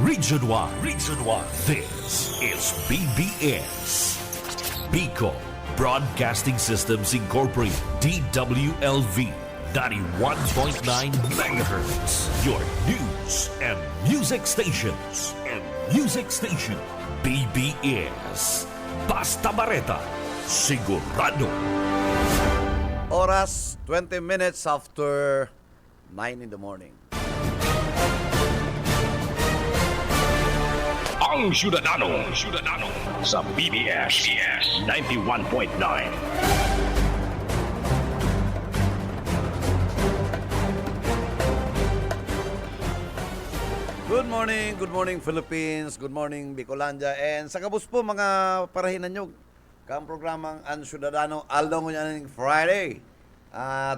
Region 1. Region 1. This is BBS. Bicol Broadcasting Systems Incorporated. DWLV. 91.9 megahertz. Your news and music stations. BBS. Basta Bareta. Sigurado. Oras, 20 minutes after 9 in the morning. Ang Syudadano sa BBS 91.9. Good morning Philippines, good morning Bicolandia, and sa kabus po mga parahinan nyo, kang programang Ang Syudadano, Aldong Nyaning Friday,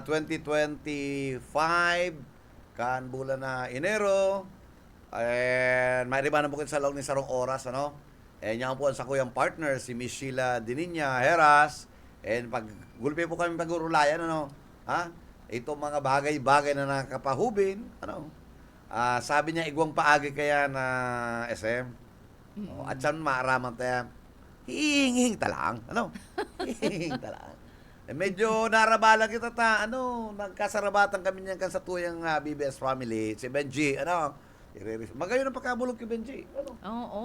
2025, kan bulan na Enero, and may ribanan po sa loob ni sarong oras, ano? And yan po ang sa kuyang partner, si Miss Sheila Dininya Heras, and gulpi po kami pag-urulayan, ano? Ha? Ito mga bagay-bagay na nakapahubin, ano? Sabi niya, igwang paagi kaya na SM. At saan maaraman tayo, hihing talang. Ano? Hihing talang. Medyo narabalan kita nagkasarabatan kami niyan kan sa tuyang BBS family. Si Benji, magayon ang pagkabulog kay Benji. Ano? Oo.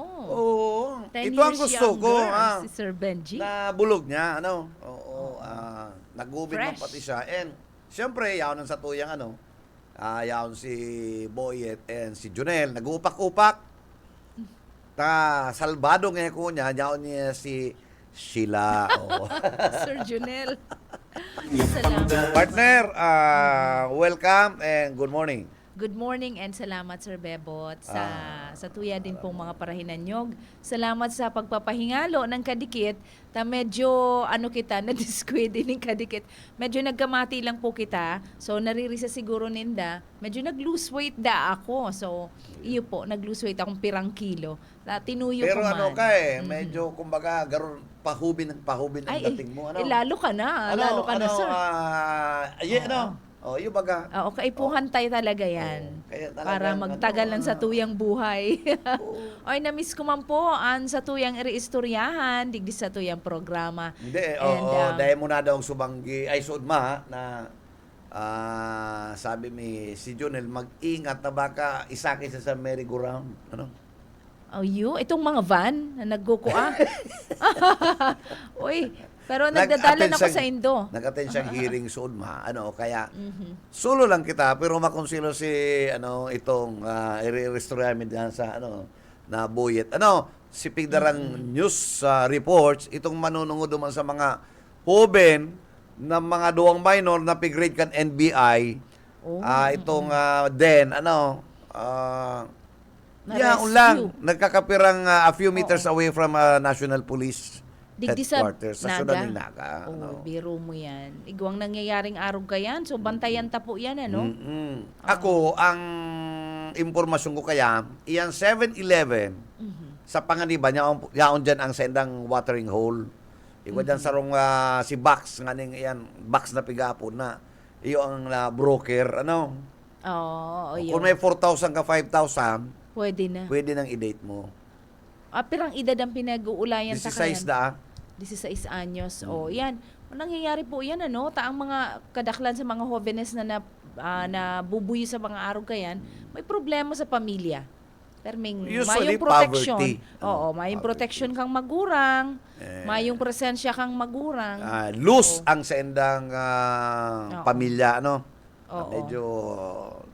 10 Ito ang years gusto ko. younger, si Sir Benji. Na bulog niya, Oo. Nag-ubin man Fresh. pati siya. And, siyempre, yaon sa tuyang, yaon si Boyet and si Junel, nag-uupak-upak. Salbado ngayon ko niya, yaon niya si Sheila. Sir Junel. Salamat. Partner, welcome and good morning. Good morning and salamat Sir Bebot sa tuya din pong mga parahinanyog. Salamat sa pagpapahingalo ng kadikit. Medyo kita na-disquid din ng kadikit. Medyo nagkamati lang po kita. So naririsa siguro ninda. Medyo nag-lose weight ako. So iyo po, nag-lose weight akong pirang kilo. Tinuyo Pero ko man. medyo kumbaga garon pahubin ang dating mo. Lalo ka na. Lalo ka na, sir. Yung baga. Oo, kaipuhan tayo talaga yan. Kaya talagang, para magtagal lang sa tuyang buhay. Oy, na-miss ko man po ang sa tuyang iriistoryahan, digdi sa tuyang programa. Hindi, And, dahil mo na daw subanggi, ay sudma na sabi mi si Jonel, mag-ingat na baka isakay sa merry-go-round. Itong mga van na nagkukua. Uy, pero nagdadala na ako sa Indo. Nag-attend siyang hearing soon kaya solo lang kita pero makonsilo si itong i-restore diyan sa na Boyet. Si Pigdarang news reports itong manunungod duman sa mga hoben na mga duwang minor na pig-grade kan NBI. Itong lang nagkakapirang a few meters away from National Police Digdi sa headquarters sa Sudan ng Naga. Biro mo yan. Igwang nangyayaring araw ka yan. So, bantayan ta po yan, Ako, ang impormasyon ko kaya, iyan 7-Eleven, sa panganiba, yaon dyan ang sendang watering hole. Iwa dyan sarong si Bax, nganing iyan, Bax na pigapo na, iyo ang broker, Kung may 4,000 ka 5,000, pwede nang i-date mo. Pirang edad ang pinag-uulayan ta 16 kayan. 16 anyos. Yan. Nangyayari po yan, Taang mga kadaklan sa mga jóvenes na nabubuyo sa mga araw kayan, may problema sa pamilya. Terming, Usually, mayong protection. poverty. Mayong protection kang magurang, mayong presensya kang magurang. Loose ang sendang pamilya, Medyo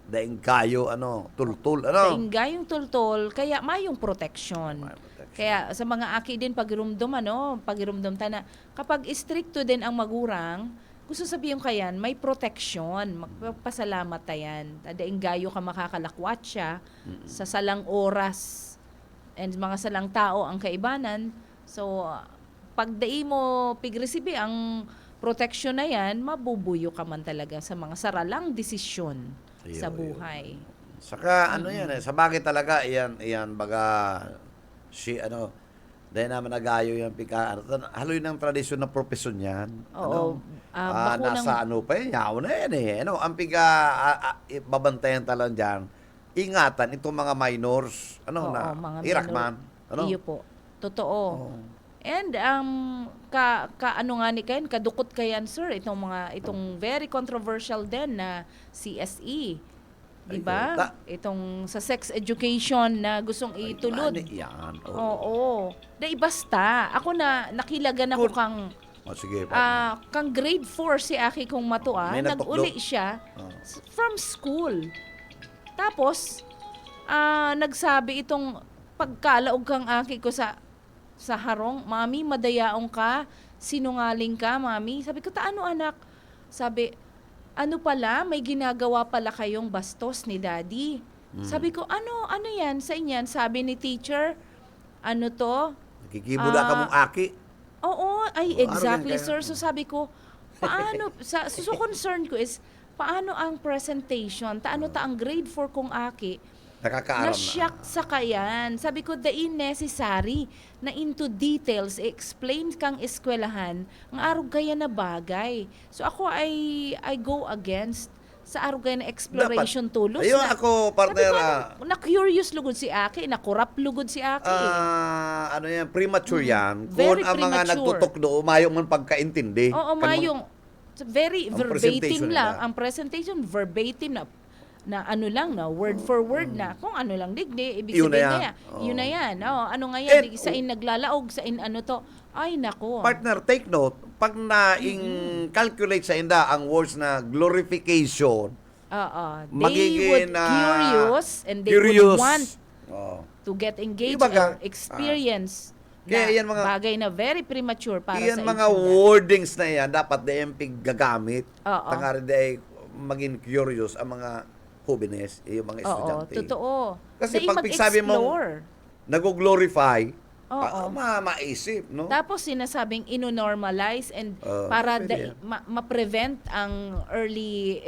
daing kayo, tultul, Daing tultol, kaya mayong protection. Kaya sa mga aki din pagirumdum ta na kapag stricto din ang magurang, gusto sabihin kayan, may protection, magpapasalamat tayan. Daing gayo ka makakalakwat siya sa salang oras and mga salang tao ang kaibanan. So pag dai mo pigresibi ang protection na yan, mabubuyo ka man talaga sa mga saralang desisyon sa buhay. Saka sa bagay talaga iyan baga dahil naman nagayo yung haloy ng tradisyon na profesyon yan. Nasa pa yan, yaw na yan ang piga babantayan talang dyan, ingatan itong mga minors. Ano Oo, na? mga Irakman. Ano? Iyo po. Totoo. Oo. And ano nga ni kayan, kadukot kayan sir itong very controversial din na CSE. 'Di ba? Ayun. Itong sa sex education na gustong itulod. Ano yan? Oo. Dahil basta, ako nakilagan ako kang Sige. kang grade 4 si Aki kong matua, May natukdo. nag-uli siya from school. Tapos, nagsabi itong pagkalaog kang Aki ko sa harong, Mami, madayaong ka, sinungaling ka, Mami. Sabi ko, taano anak? Sabi, ano pala, may ginagawa pala kayong bastos ni Daddy. Sabi ko, ano yan sa inyan? Sabi ni teacher, ano to? Nakikibula ka mong aki. Oo, ay Oh, exactly araw yan sir. kaya. So sabi ko, paano, so concern ko is, paano ang presentation? Taano ta ang grade 4 kong aki? Nakakaaram na. Na-shock sa kayan. Sabi ko, the necessary na into details, explain kang eskwelahan, ang arog kaya na bagay. So ako I go against sa arog kaya na exploration tulos. Ayun ako, partner. Sabi ko, na-curious lugod si Aki, na-corrupt lugod si Aki. Ano yan, premature yan. Kung Very ang mga premature. nagtutok do, mayong man pagkaintindi. Oo, mayong very ang verbatim presentation lang. nila. Ang presentation, verbatim na ano lang, na word for word na. Kung ano lang, digdi, ibig Yun na sabihin yan. na yan. Yun na yan. Oh, ano nga yan, And- sa in naglalaog, sa in ano to. Ay, nako. Partner, take note, pag na-calculate sa inda ang words na glorification, Oo. They magiging would curious and they curious. would want Oh. to get engaged Iba ka. and experience Kaya na yan mga- bagay na very premature para Iyan sa mga age nila. wordings na yan, dapat DMP gagamit. Oo. Tangari day maging curious ang mga jóvenes, yung mga Oo, estudyante. totoo. Kasi Dahil pag sabi mong mag-explore. nag-glorify, Oo. maisip, no? Tapos sinasabing ino-normalize and Oo, para pwede yan. ma-prevent ang early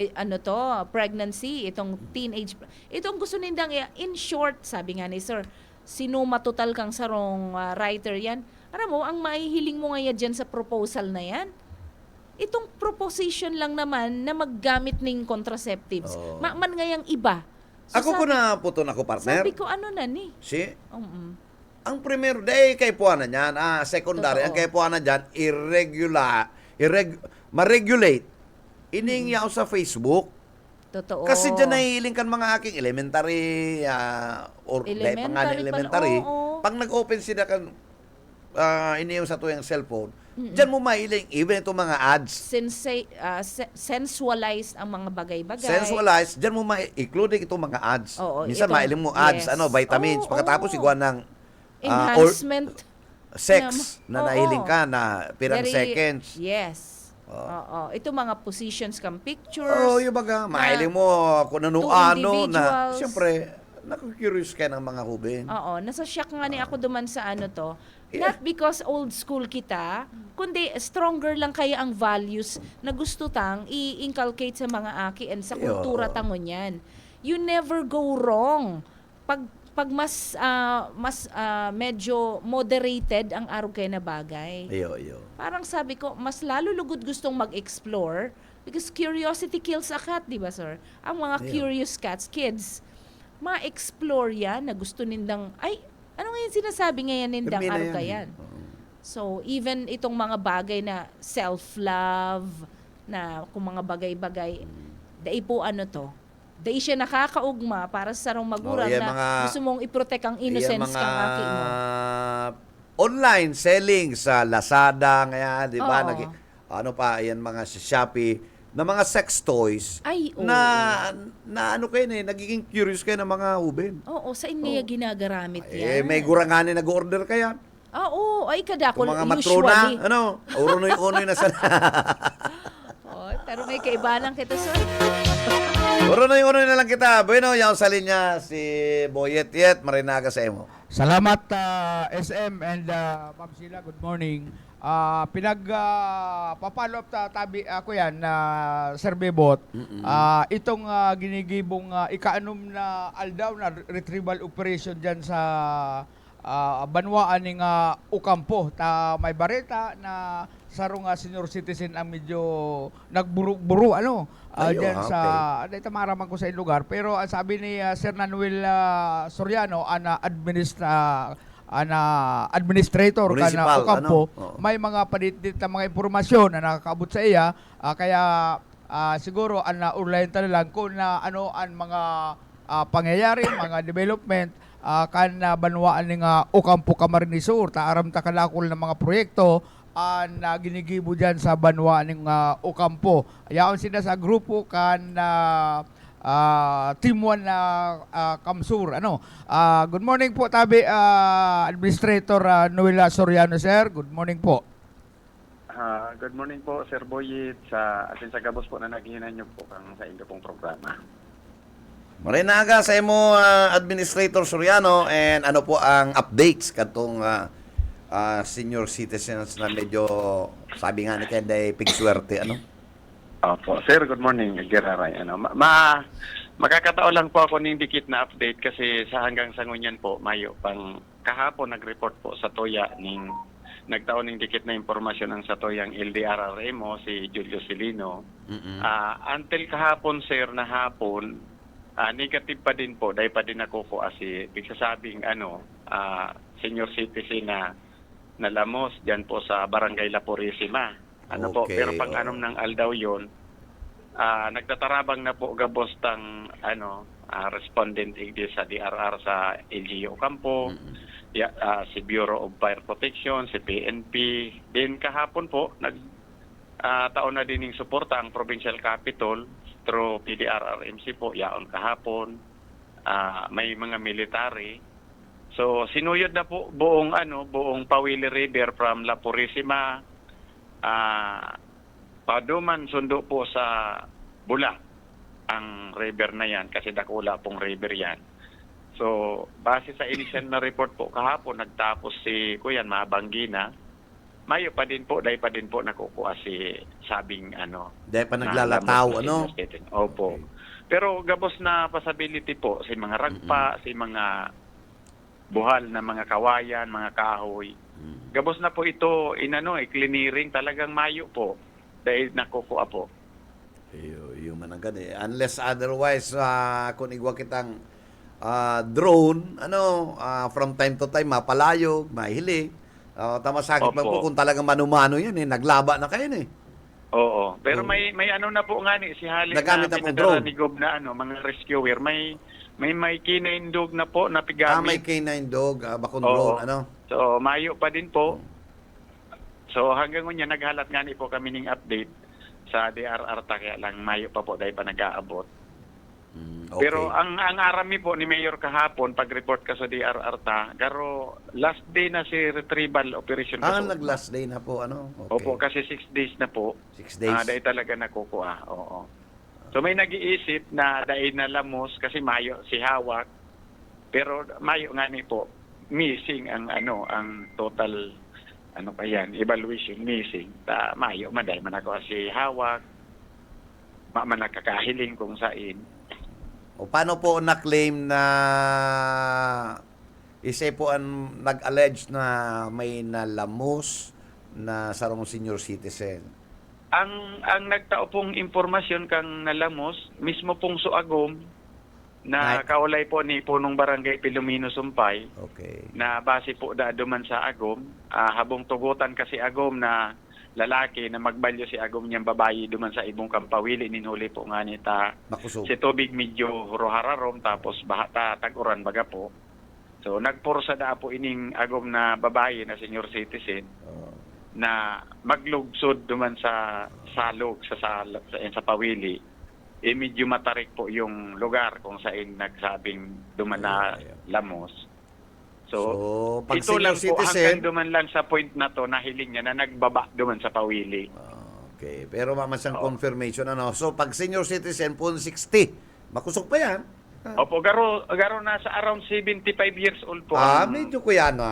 pregnancy, itong teenage. Itong gusto nindang in short, sabi nga ni sir, sinuma total kang sarong writer yan. Alam mo, ang maihiling mo ngayon dyan sa proposal na yan, itong proposition lang naman na maggamit ng contraceptives. Oo. Man ngayang iba. Ako ko na puto na ko, partner. Sabi ko, ano na ni? Si, Um, ang primero, day kay puwanan yan, secondary, Totoo. ang kay puwanan dyan, ma-regulate. Iningyaw sa Facebook. totoo. Kasi dyan nahihiling kan mga aking elementary, or dahil pa nga na Elementary elementary. pala, oo. Pag nag-open sila kan, iniyong sa tuyang cellphone, dyan mo mahiling, even itong mga ads, Sensualized ang mga bagay-bagay. sensualized, dyan mo including itong mga ads. Oo, Minsan itong- mahiling mo ads, yes. vitamins, Oo, pagkatapos oo. iguan ng Enhancement. sex na Oo. nahiling ka na pirang Very- seconds. Yes. Oo. Ito mga positions kang pictures. Oh, yung baga, mahiling mo kung ano to ano na, individuals. siyempre, naku-curious ka ng mga hubin. Oo. Nasa shock nga ni ako duman sa ano to. Not because old school kita, kundi stronger lang kaya ang values na gusto tang i-inculcate sa mga aki and sa kultura tangon yan. You never go wrong. Pag mas medyo moderated ang arog kayo na bagay. Iyo. Parang sabi ko, mas lalo lugod gustong mag-explore because curiosity kills a cat, di ba sir? Ang mga curious kids, ma-explore yan na gusto nindang, ay, ano nga yung sinasabi ngayon nindang Pirmi na araw yan ka eh. yan? So, even itong mga bagay na self-love, na kung mga bagay-bagay, dai po ano to, dai siya nakakaugma para sa sarong magulang yan na mga- gusto mong i-protect ang innocence kang aki mo. Online selling sa Lazada, ngayon, di ba? Oo. Ano pa, yan mga sa Shopee, na mga sex toys, Ay, oo. na ano kayo nagiging curious kayo ng mga hubin. Oo, sa inyo ginagamit Eh, yan. may guranganin nag-order kaya. Oo, ay kadako Kung mga usually. matrona, urunoy-unoy na sana. Oh, pero may kaibahan kita, sir. Urunoy-unoy na lang kita. Bueno, yaw sa linya si Boyet Yet, Marinaga sa emo. Salamat SM and Ma'am Sheila, good morning. Papalo up tabi ako yan na Sir Bebot. Itong ginigibong ika-anom na aldaw na retrieval operation diyan sa banwaan ning Ocampo ta may bareta na sarong senior citizen ang medyo nagburu-buru diyan okay. sa dahil tamaraman ko sa lugar, pero ang sabi ni Sir Nanuel Soriano administrator ka na Municipal, Ocampo, Oo. may mga paditit na mga impormasyon na nakakaabot sa iya, kaya siguro ang ulayan ta lang kung ano ang mga pangyayari, mga development kan banwaan ning Ocampo Camarines Sur, taaram ta kalakol ng mga proyekto na ginigibo dyan sa banwaan ning Ocampo. Ayaon sila sa grupo kan Team 1 na Kamsur. Good morning po tabi Administrator Noel Soriano, sir. Good morning po. Good morning po, Sir Boyit, sa atin sa gabos po na naghihinan niyo po kang sa inyo pong programa. Marinaga sa imo, Administrator Soriano, and ano po ang updates katong senior citizens na medyo, sabi nga ni Kenday, pigswerte, Opo, Sir, good morning, Geraray. Makakataon lang po ako ng dikit na update kasi sa hanggang sa ngunyan po, mayo pang kahapon nag-report po sa Toya nagtaon ng dikit na impormasyon ang sa Toyang LDRRMO, si Julio Silino. Until kahapon, Sir, na hapon, negative pa din po, dahil pa din ako po asi bigsasabing senior citizen na nalamos dyan po sa Barangay La Purisima. Po, pero pang anom ng aldaw yun, nagtatarabang na po gabos tang respondent igdi sa DRR sa LGU Ocampo, si Bureau of Fire Protection, si PNP. Din kahapon po, taon na din yung suporta ang Provincial Capital through PDRRMC po, yaon kahapon. May mga military. So sinuyod na po buong Pawili River from La Purisima, Paduman sundo po sa Bula ang river na yan kasi dakula pong river yan. So base sa initial na report po kahapon, nagtapos si Kuyan Mabanggina, mayo pa din po, dahil pa din po nakukuha si sabing dahil pa naglalataw, Opo. Okay. Pero gabos na possibility po si mga ragpa, si mga buhal na mga kawayan, mga kahoy. Gabos na po ito clearing talagang mayo po dahil nakukuha po. Yung mananggan unless otherwise kung igwa kitang drone from time to time mapalayog, mahili. Tamasakit man po kung talagang mano-mano yan naglaba na kayo Oo. Pero may na po nga si Halin nagamit na na pong pinadala drone. ni Gob na mga rescuer. May kinaindog na po na pigamit. may K9 dog, bakong Oo. drone, So, mayo pa din po. So, hanggang ngayon, naghalat nga po kami ng update sa DRR kaya lang mayo pa po dahil pa nag-aabot. Okay. Pero ang arami po ni Mayor kahapon, pag-report ka sa DRR garo last day na si retrieval operation. Nag-last day na po, Okay. Opo, kasi 6 days na po. 6 days. Dahil talaga nakukuha. Oo. So may nag-iisip na dahil na lamos kasi mayo si hawak. Pero mayo nga po missing ang total evaluation missing. Mayo man dahil man ako si hawak. Man nakakahiling kung sain. O paano po na-claim na isa po ang nag-allege na may nalamos na sarong senior citizen? Ang nagtao pong impormasyon kang nalamos, mismo pong Suagom, na kaulay po ni punong barangay Pilomino Sumpay, Okay. na base po duman sa Agom, habong tugutan kasi Agom na lalaki na magbalyo si Agom niyang babayi duman sa ibong Kampawili, ninuli po nga nita Makusog. si tubig medyo haro-hararom tapos bahata tag-uran baga po. So nagporsa da po ining Agom na babayi na senior citizen na maglugsod duman sa salog sa Pawili. Medyo matarik po yung lugar kung saan nagsabing duman na lamos. So pag ito senior lang po citizen, hanggang duman lang sa point na to, nahiling niya na nagbaba duman sa Pawili. okay, pero mamasang confirmation So pag senior citizen po 60, makusog pa yan. Opo, garo nasa around 75 years old po. Medyo kuyana.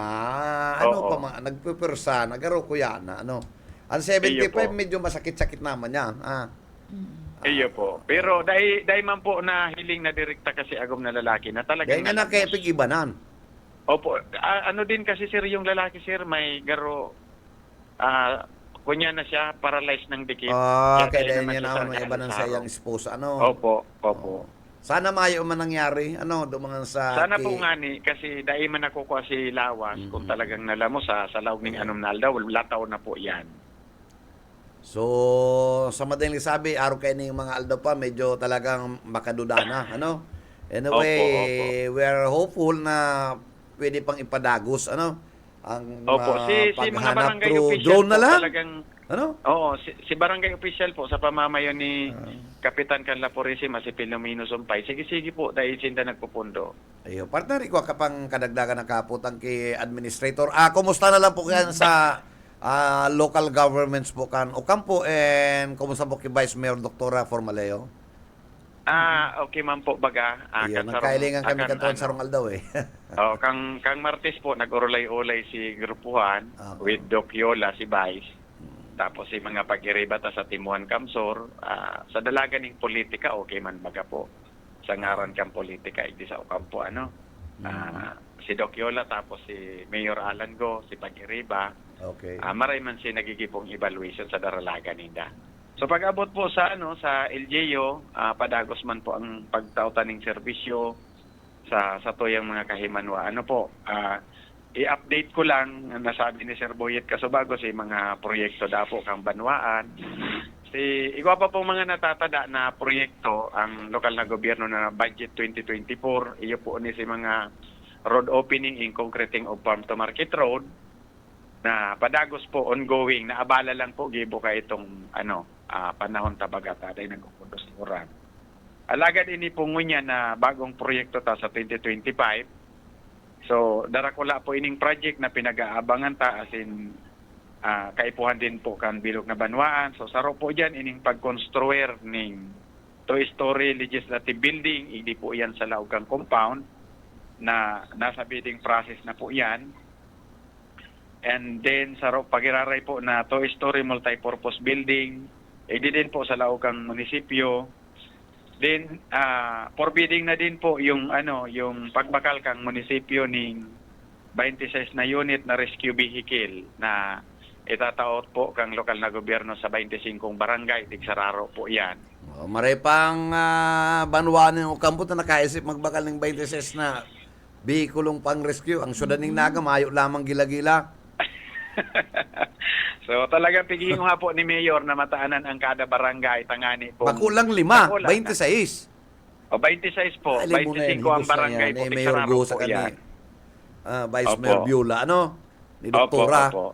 Oo. Nagpupursa, nagaro kuyana, Ang 75 Iyo po. medyo masakit-sakit naman yan. Iyo po. Pero dahil man po na hiling na direkta kasi Agom na lalaki na talaga Dahil nga nakepig ibanan. Opo, ano din kasi sir, yung lalaki sir, may garo, kunya na siya, paralyzed ng dikit. Ah, kaya tayo dahil naman niya siya naman sa may iba ng Kalisaro. sayang esposa, ano? Opo, opo. Sana mayo man nangyari, ano, dumangan sa... Sana po nga ni, kasi dahil man nakukuha si Lawas, kung talagang nalamo sa laog ng anong naldaw, lataw na po yan. So, sa madaling sabi, araw kayo ng mga aldaw pa, medyo talagang makaduda na, ano? Anyway, Opo. we are hopeful na pwede pang ipadagos, ano? Ang Opo, si mga paghanap barangay through official drone na po lang, talagang, ano? oo, si barangay official po sa pamamayon ni Kapitan Canla Purisima, si Filomeno Sumpay, sige po, dahil sinda nagpupundo. Ayo, partner, ikaw ka pang kadagdagan ng kaputang kay administrator. Kumusta na lang po kayan sa local governments po kan Ocampo and kumusta po kay Vice Mayor Dr. Formaleo? Okay man po baga. Ayun, nagkailingan kami katuan sa Rongal daw eh. Kang Martes po, nag-urulay-ulay si grupuhan Okay. with Doc Yola, si Vice. Tapos si mga pag-iribata sa Timuan Kamsor. Sa dalaga ng politika, okay man baga po. Sa ngaran kang politika, hindi sa Ocampo, ano. Si Doc Yola, tapos si Mayor Alan Go, si Pag-iriba. Okay. Maray man si nagigipong evaluation sa daralaga ninda. So pag-abot po sa sa LGU, padagos man po ang pagtautan ng serbisyo sa tuyang mga kahimanwa. Ano po, i-update ko lang ang nasabi ni Sir Boyet Casubago sa mga proyekto dapo kang banwaan. Igwa pa po mga natatada na proyekto ang lokal na gobyerno na budget 2024. Iyo po ni si mga road opening in concreting of farm to market road na padagos po ongoing, na abala lang po gibo ka itong panahon tabagata dahil nagkukundos ng uran. Alagad ini po ngunya na bagong proyekto ta sa 2025. So darakula po ining project na pinag-aabangan ta as in kaipuhan din po kan bilog na banwaan. So saro po diyan ining pagkonstruer ning two-story legislative building, hindi po yan sa Laugang compound na nasa bidding process na po yan. And then sa pagiraray po na two-story multi-purpose building, hindi din po sa Laugang munisipyo. Then forbidding na din po yung yung pagbakal kang munisipyo ning 26 na unit na rescue vehicle na itataot po kang lokal na gobyerno sa 25 barangay, tigsararo po yan. Maray pang banwaan ng Ocampo na nakaisip magbakal ng 26 na bihikulong pang-rescue. Ang syudad ng Naga, mayo lamang gila-gila. So talagang piging nga po ni Mayor na mataanan ang kada barangay, tangani po. Makulang 5, Makulang 26. O 26 po, Alam mo na 25 yan, ang higos na barangay yan, po, Mayor tigsararo Go sa po kani. yan. Vice Opo. Mayor Biola, ni Doktora. Opo.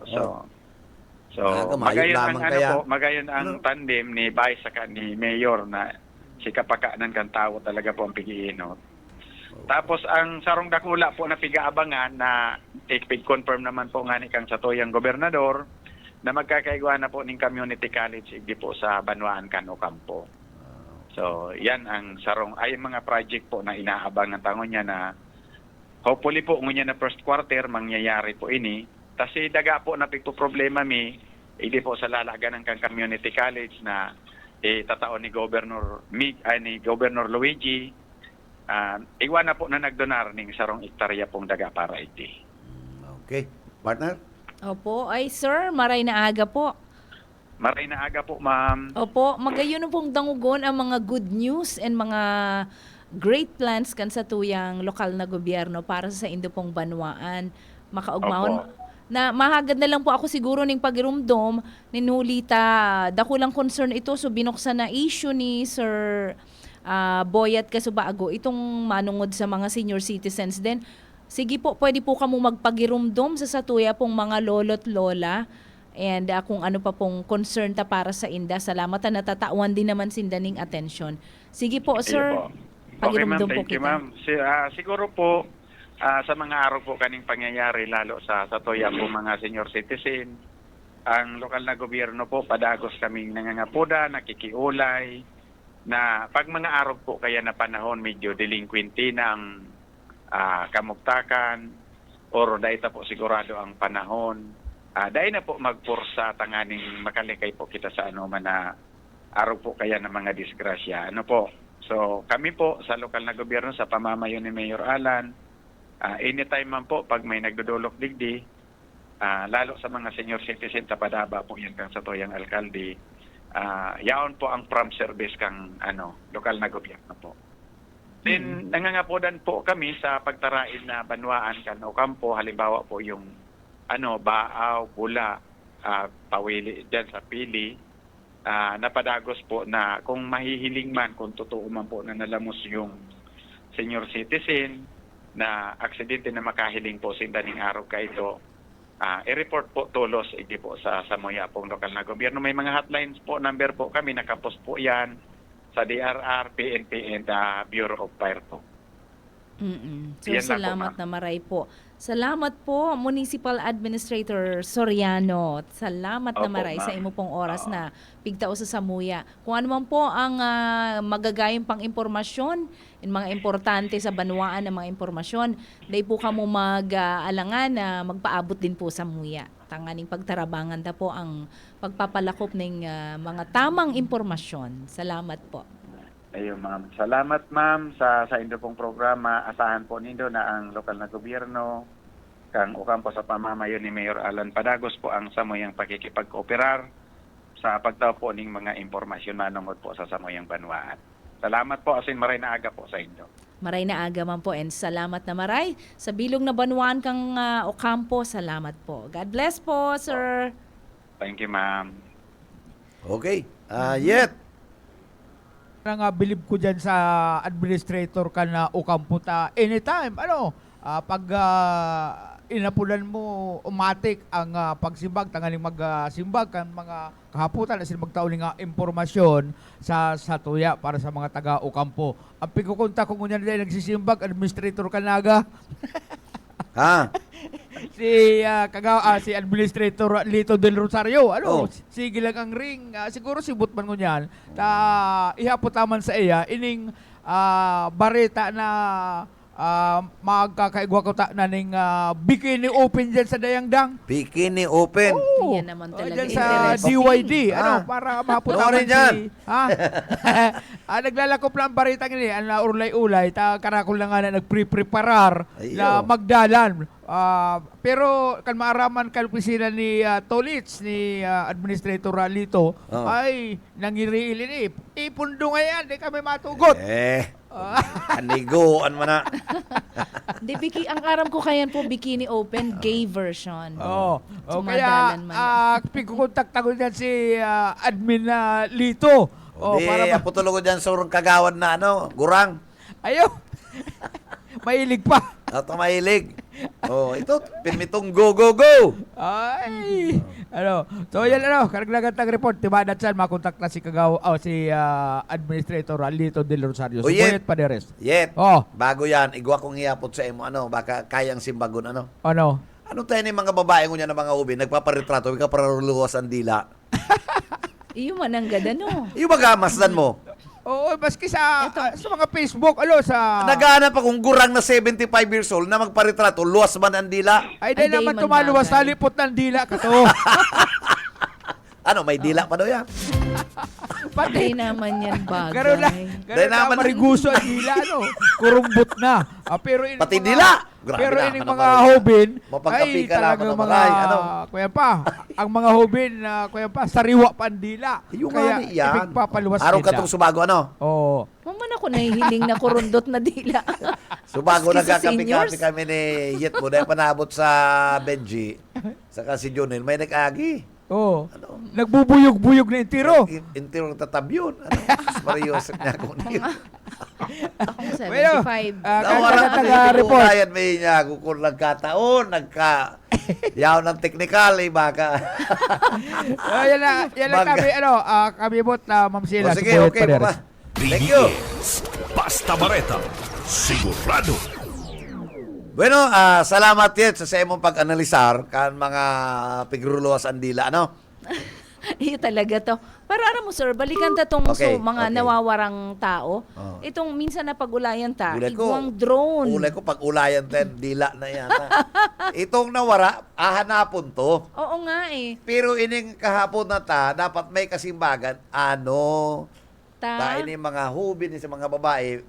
So Magayon magayon lamang ang kaya. magayon ang tandem ni Vice saka ni Mayor na si kapakanan kan tao talaga po ang pigiinot. Tapos ang sarong dakula po na pigaabangan na confirm naman po nga ni kang satuyang gobernador na magkakaigwa na po ning community college igdi po sa Banwaan kan Ocampo. So yan ang sarong ay mga project po na inaabangan tangon niya na hopefully po ngunya na first quarter mangyayari po ini. Kasi daga po na pigpo problema hindi po sa lalagan ng kang community college na tataon ni Governor ni Governor Luigi. Igwa na po na nagdonar ning sarong hektarya pong daga para iti. Okay. Partner? Opo, ay sir, maray na aga po. Maray na aga po, ma'am. Opo, magayon pong dangugon ang mga good news and mga great plans kan sa tuyang lokal na gobyerno para sa indo pong banwaan. Makaugmahon. Opo. Na mahagad na lang po ako siguro ning pagirumdom ninulita dako lang concern ito so binuksan na issue ni Sir Boyet Casubago itong manungod sa mga senior citizens din. Sige po, pwede po kamo magpagirumdom sa satuya pong mga lolo't lola and kung ano pa pong concern ta para sa inda. Salamat na natatawan din naman sinda ning attention. Sige po, sir. Okay, ma'am. Pagirumdom po Thank you, kita. ma'am. Siguro po sa mga araw po kaning pangyayari lalo sa satuya po mga senior citizen, ang lokal na gobyerno po padagos kaming nangangapuda, nakikiulay na pag mga araw po kaya na panahon medyo delinquente na ang kamugtakan or dahil po sigurado ang panahon dahil na po magpursa tanganing makalikay po kita sa man na araw po kaya ng mga disgrasya. So kami po sa lokal na gobyerno sa pamamayon ni Mayor Alan anytime man po, pag may nagdudulok digdi, lalo sa mga senior citizen sa Padaba po yan kang sa Toyang Alkalde, yaon po ang prom service kang lokal na gobyerno po. Then, nangangapodan po kami sa pagtarain na banwaan kan o kampo, halimbawa po yung baaw, bula, pawili dyan sa pili, napadagos po na kung mahihiling man, kung totoo man po na nalamos yung senior citizen na aksidente na makahiling po sindaning araw ka ito, i-report po tulos po sa Samoya pong lokal na gobyerno. May mga hotlines po, number po kami, nakapost po yan sa DRR, PNP, and Bureau of Fire po. So, Yan lang po, salamat ma'am. na maray po. Salamat po, Municipal Administrator Soriano. Salamat na Opo, maray sa ma'am. imo pong oras na pigtao sa Samuya. Kung ano man po ang magagayong pang impormasyon, yung mga importante sa banwaan ng mga impormasyon, dahil po kamo mag-alangan na magpaabot din po sa Muya. Tanganing pagtarabangan ta po ang pagpapalakop ng mga tamang impormasyon. Salamat po. Ayun, ma'am. Salamat, ma'am, sa inyong pong programa. Asahan po nindo na ang lokal na gobyerno, kang ukampo sa pamamayo ni Mayor Alan Padagos po ang samoyang pakikipag-kooperar sa pagtao po ng mga impormasyon manungod po sa samoyang banwaan. Salamat po, asin maray na aga po sa inyo. Maray na aga man po and salamat na maray. Sa bilog na banwaan kang Ocampo, salamat po. God bless po, sir. Thank you, ma'am. Okay. Yet. Bilib ko dyan sa administrator ka na ukamputa anytime. Pag inapulan mo umatik ang pagsimbag, tangaling magsimbag kan mga kahaputan na sila magtao nga impormasyon sa tuya para sa mga taga Ocampo. Ang pikukunta ko ngunyan dahil nagsisimbag, administrator ka naga. Ha? Si Administrator Lito del Rosario, Oh. sige lang ang ring, siguro sibot man ngunyan, ihapot taman sa iya, ining bareta na magkakaigwa ko ta na ning bikini open dyan sa Dayangdang. Bikini open. Yan naman talaga Dyan sa interest. DYD, Ah. para mahapot Panoorin taman yan. naglalakop lang barita ngini, ang urlay-ulay, karakol lang nga na nagpre-preparar Ayo. na magdalan. Pero kan maaraman kan opisina ni Tolits, ni Administrator Lito, Oh. ay nangiriili ni, ipundo nga yan, di kami matugot. Aniguan mo na. Di, ang aram ko kayan po, bikini open, gay version. Kaya Sumadalan man. pikukontakta ko dyan si Admin Lito. Para putulo ko dyan sa urong kagawad na gurang. Ayaw. Mahilig pa. At mahilig. Ito, pinmitong go, go, go. Ay. So yan karaglagan tang report. Tibadat saan makontak na si si Administrator Lito del Rosario. O, yet. Sibuyet Paderes. Yet, Oh. bago yan, igwa kong iapot sa imo, baka kayang simbagon, Ano? Ano tayo ni mga babae ko niya ng mga ubi, nagpaparetrato, ikaw para luwas ang dila. Iyo man ang gada, no? Yung magamasdan mo. Oo, maski sa mga Facebook, sa... Naghahanap akong gurang na 75 years old na magparetrato, luwas man ang dila. Ay, dahil Ay, naman man tumaluwas bagay. sa lipot ng dila ka to. May dila pa daw yan. Patay naman yan bagay. Karoon na Dahil naman- mariguso ang dila, kurumbot na. Pero ini Pati mga- dila. Grabe Pero na, ini ano, mga Maria. hobin, Mapagkapi ay ka lang, talagang mga, maray, kuya pa, ang mga hobin, kuya pa, sariwa pandila. Yung Kaya nga yan. ipigpapaluwas Araw nila. ka itong subago, Oo. Maman ako nahihiling na kurundot na dila. Subago Maski sa nagkakapi-kapi seniors. kami ni Yet mo. Dahil panabot sa Benji. Saka si Junel, may nag-agi. Oo. Ano? Nagbubuyog-buyog na yung tiro. Intirong tatabyon. Mariosip niya ako niyo. Ako Well, 75. Nawara ka taga-report. Ryan, may niya. Kung nagkataon, yaw ng technical, baka. Yan na Bangga. kami, kami bot na Ma'am Sheila. Sige, Sibuyet okay, Paderes. mama. Thank you. BBS Basta Bareta, sigurado. Bueno, salamat Yet sa imong pag-analisar kan mga pigruluwas ang dila, Iyo talaga to. Para mo sir, balikan ta tong Okay, mga okay. nawawarang tao. Oh. Itong minsan na pag-ulayan ta, Ulay ko. igwang drone. Ulay ko pag ulayan ten, dila na yata. Itong nawara, ahanapon to. Oo nga eh. Pero ining kahapon na dapat may kasimbagan, ta ini mga hubin sa mga babae,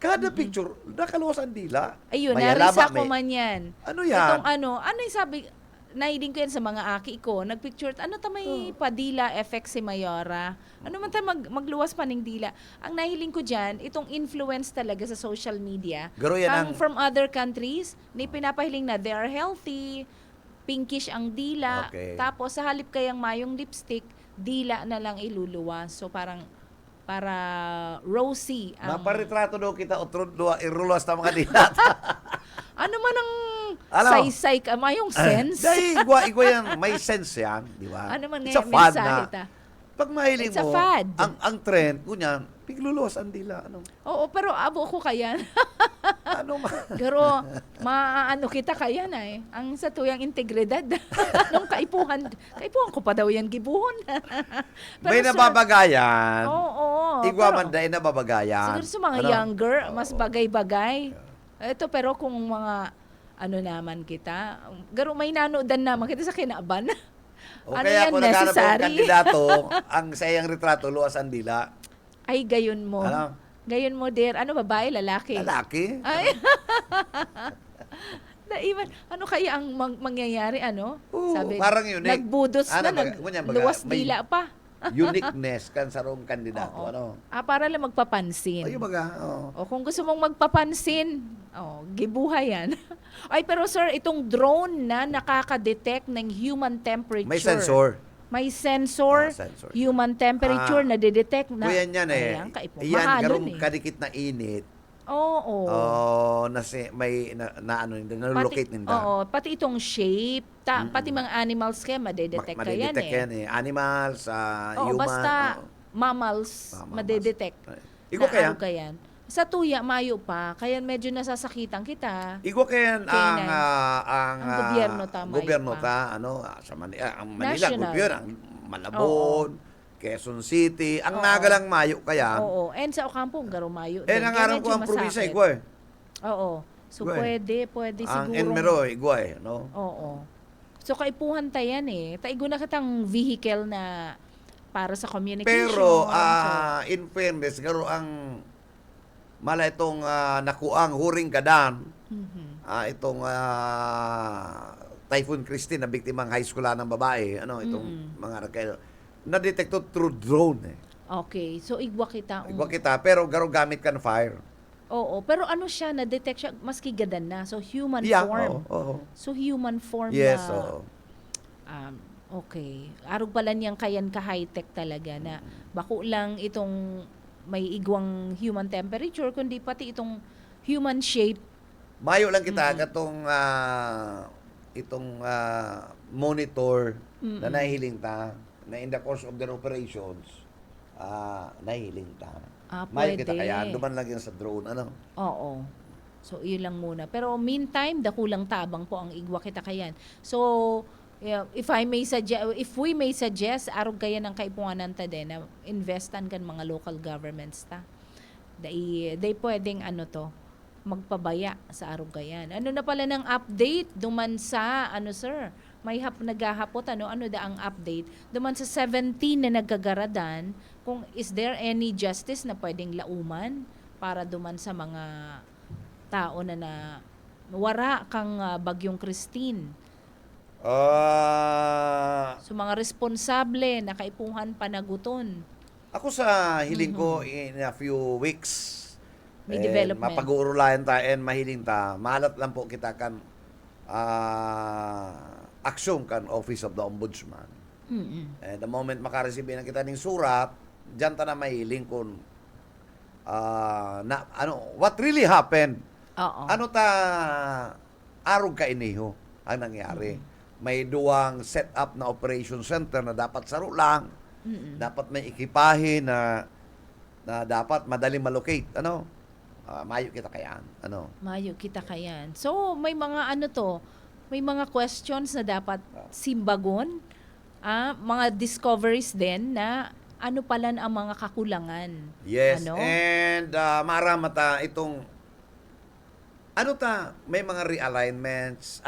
Kada picture, nakaluwas ang dila. Ayun, May narisa alaba, ko may- man yan. Ano yan? Itong ano yung sabi, nahiling ko yan sa mga aki ko, nagpicture, ano ta may padila effect si Mayora? Ano man tayo magluwas pa ng dila? Ang nahiling ko dyan, itong influence talaga sa social media. Garo yan Ang ang- from other countries, ni pinapahiling na they are healthy, pinkish ang dila, Okay. tapos sa halip kayang mayong lipstick, dila na lang iluluwas. So parang para rosy ang Maparitrato daw kita utrod do irulos ta mga dila. ano man ang Alam mo, saysay ka, mayong sense. Dahil igwa yan, may sense yan, di ba? Ano man It's a ngayon fad mensahe na. ta? Pag mahiling It's a mo, fad. ang trend, kunyan, pigluluwas ang dila. Ano? Oo, pero abo ko kaya. Ano ma? Pero maano kita kaya na eh. Ang sa tuyang integridad. Anong kaipuhan? Kaipuhan ko pa daw yan gibuhon. May sir, nababagayan. Oo. Igwa pero man dahil nababagayan. siguro sa mga Ano? younger, Oo. mas bagay-bagay. Ito, pero kung mga ano naman kita, garo may nanodan naman kita sa kinaban. O Ano kaya yan, kung naghanap ng necessary? kandidato, ang sayang retrato, luwas ang dila. Ay, gayon mo. Ano? Gayon mo, dear. Ano, babae, lalaki? Lalaki. Ay. Even, ano kaya ang mangyayari, ano? Oo, parang unique. Nagbudos Ano, na, luwas may dila pa. uniqueness kan sarong kandidato. Oo. Ano? Para lang magpapansin. Ayun baga. Oh. O kung gusto mong magpapansin, gibuhay yan. Ay, pero sir, itong drone na nakaka-detect ng human temperature. May sensor. May sensor, Sensor. human temperature na detect na. Kuya yan eh. Ayan, kaipong. Yan, Mahalon garong eh. kadikit na init. Oo. Oh, may ano nila, nalocate nila. Oo, pati itong shape, pati mga animals kaya madedetect ka yan Madidetect eh. yan eh. Animals, Oo, human. basta oo. mammals, Mammals. madedetect. Igwa kaya? Na yan. Sa tuya, mayo pa, kaya medyo nasasakitan kita. Igwa kaya ang Ang gobyerno ta, may gobyerno pa. ta, ano, sa ang Manila, National. gobyerno, ang Malabon, Quezon City, ang nagalang mayo kaya. Oo, and sa Ocampo, garumayo. Ang araw ko ang probinsya, igwa eh. Oo. So, Igwa eh. pwede Ang siguro. Enmero, igwa eh, no? Oo. So, kaipuhan tayan eh. Taigo na kitang vehicle na para sa communication. Pero, in fairness, garo ang mala itong nakuang huring kadan, itong Typhoon Christine na biktimang high school ng babae, ano, itong mga rakel, na-detected through drone eh. Okay. So, igwa kita. Igwa kita, pero garo gamit kan fire. Oo. Pero ano siya, na-detect siya, maski gadan na. So, human Yeah, form. oo. So, human form Yes, na. oo. Okay. Arog pala niyang kayan ka-high-tech talaga na bako lang itong may igwang human temperature, kundi pati itong human shape. Mayo lang kita katong itong monitor na nahiling ta na in the course of their operations nahiling ta. Mayo kita Pwede. kaya duman lang yan sa drone ano. Oo. So, iyon lang muna. Pero meantime, dakulang tabang po ang igwa kita kayan. So, yeah, if we may suggest, arog kaya ng kaipunganan ta din na investan kan mga local governments ta. They pwedeng magpabaya sa arog kayan. Ano na pala ng update duman sa sir? May naghahapot ano da ang update duman sa 17 na nagkagaradan kung is there any justice na pwedeng lauman para duman sa mga tao na wara kang bagyong Christine. So mga responsable na kaipuhan panaguton. Ako sa hiling ko in a few weeks May development. mapag-uurulayan ta and mahiling ta mahalat lang po kita kan aksyon kan Office of the Ombudsman. And the moment makareceive na kita ning surat, diyan ta na mahiling kung what really happened. Oo. Ano ta arog ka iniho ang nangyari. May duwang set up na operation center na dapat saro lang. Dapat may ekipahe na dapat madali malocate. Mayo kita kayaan. Mayo kita kayan. So may mga may mga questions na dapat simbagon, mga discoveries din na ano pala ang mga kakulangan. Yes, and maramata itong may mga realignments,